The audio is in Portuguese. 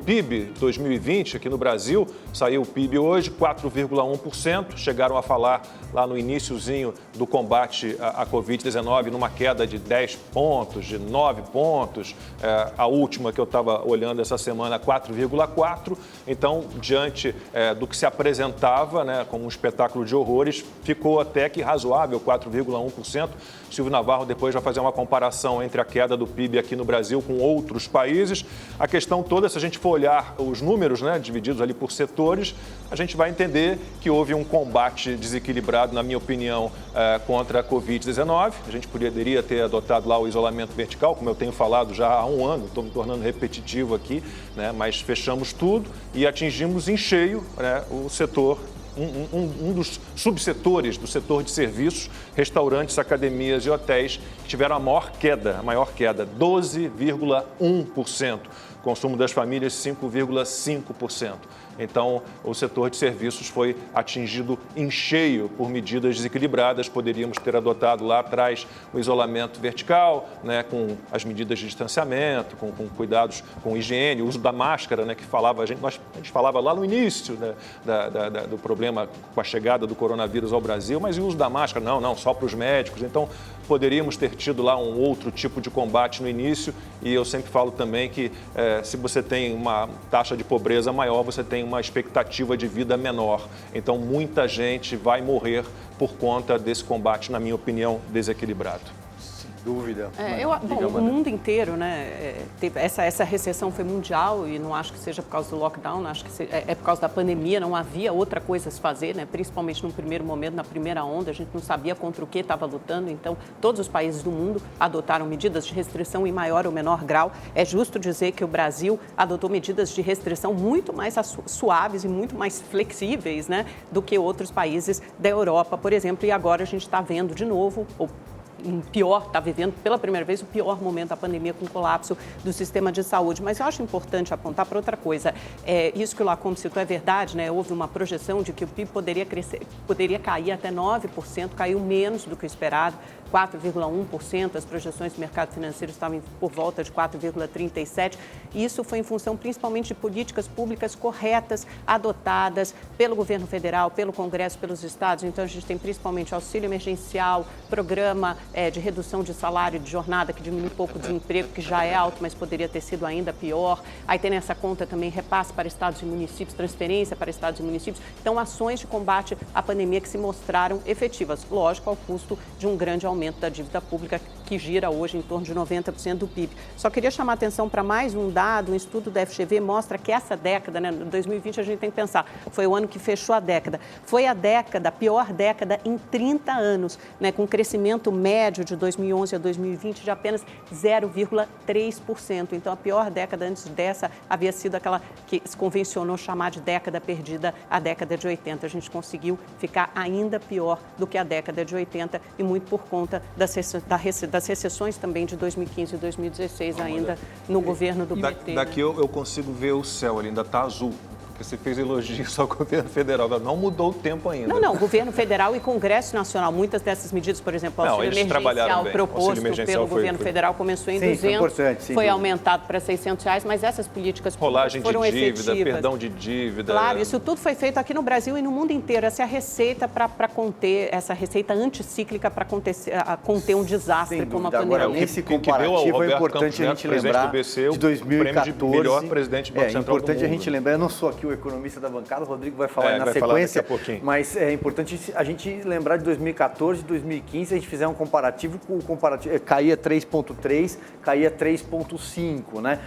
PIB 2020 aqui no Brasil, saiu o PIB hoje, 4,1%. Chegaram a falar lá no iniciozinho do combate à Covid-19 numa queda de 10 pontos, de 9 pontos. A última que eu estava olhando essa semana, 4,4%. Então, diante do que se apresentava, né, como um espetáculo de horrores, ficou até que razoável, 4,1%. Silvio Navarro depois vai fazer uma comparação entre a queda do PIB aqui no Brasil com outros países. A questão toda, se a gente for olhar os números, né, divididos ali por setores, a gente vai entender que houve um combate desequilibrado, na minha opinião, contra a Covid-19. A gente poderia ter adotado lá o isolamento vertical, como eu tenho falado já há um ano, estou me tornando repetitivo aqui, né, mas fechamos tudo e atingimos em cheio, né, o setor. Um dos subsetores do setor de serviços, restaurantes, academias e hotéis, que tiveram a maior queda, 12,1%. Consumo das famílias, 5,5%. Então, o setor de serviços foi atingido em cheio por medidas desequilibradas. Poderíamos ter adotado lá atrás o isolamento vertical, né, com as medidas de distanciamento, com cuidados com higiene, o uso da máscara, né, que a gente falava lá no início, né, do problema com a chegada do coronavírus ao Brasil, mas e o uso da máscara? Não, só para os médicos. Então, poderíamos ter tido lá um outro tipo de combate no início, e eu sempre falo também que se você tem uma taxa de pobreza maior, você tem uma expectativa de vida menor. Então, muita gente vai morrer por conta desse combate, na minha opinião, desequilibrado. Dúvida. O mundo inteiro, né, teve essa recessão foi mundial e não acho que seja por causa do lockdown, acho que é por causa da pandemia, não havia outra coisa a se fazer, né, principalmente no primeiro momento, na primeira onda, a gente não sabia contra o que estava lutando, então todos os países do mundo adotaram medidas de restrição em maior ou menor grau. É justo dizer que o Brasil adotou medidas de restrição muito mais suaves e muito mais flexíveis, né, do que outros países da Europa, por exemplo, e agora a gente está vendo de novo, está vivendo pela primeira vez o pior momento da pandemia com o colapso do sistema de saúde. Mas eu acho importante apontar para outra coisa. Isso que o Lacombe citou é verdade, né? Houve uma projeção de que o PIB poderia cair até 9%, caiu menos do que o esperado, 4,1%. As projeções do mercado financeiro estavam por volta de 4,37%. Isso foi em função principalmente de políticas públicas corretas, adotadas pelo governo federal, pelo Congresso, pelos estados. Então, a gente tem principalmente auxílio emergencial, programa de redução de salário e de jornada, que diminui um pouco o desemprego, que já é alto, mas poderia ter sido ainda pior. Aí tem nessa conta também repasse para estados e municípios, transferência para estados e municípios. Então, ações de combate à pandemia que se mostraram efetivas, lógico, ao custo de um grande aumento da dívida pública, que gira hoje em torno de 90% do PIB. Só queria chamar a atenção para mais um dado, um estudo da FGV mostra que essa década, né, 2020 a gente tem que pensar, foi o ano que fechou a década. Foi a pior década em 30 anos, né, com crescimento médio de 2011 a 2020 de apenas 0,3%. Então, a pior década antes dessa havia sido aquela que se convencionou chamar de década perdida, a década de 80. A gente conseguiu ficar ainda pior do que a década de 80 e muito por conta das recessões também de 2015 e 2016 ainda no governo do PT. Daqui eu consigo ver o céu, ele ainda está azul. Você fez elogios ao governo federal, não mudou o tempo ainda. Não, governo federal e Congresso Nacional. Muitas dessas medidas, por exemplo, o auxílio emergencial proposto pelo governo federal começou em 200, foi aumentado para R$600, mas essas políticas públicas foram efetivas. Rolagem de dívida, perdão de dívida. Claro, isso tudo foi feito aqui no Brasil e no mundo inteiro. Essa é a receita para conter, essa receita anticíclica para conter um desastre como a pandemia. Agora, nesse comparativo é importante a gente lembrar de 2014. O melhor presidente do Banco Central do mundo. É importante a gente lembrar, eu não sou aqui o economista da bancada, o Rodrigo vai falar na sequência, mas é importante a gente lembrar de 2014 e 2015, se a gente fizer um comparativo, caía 3,3, caía 3,5, né?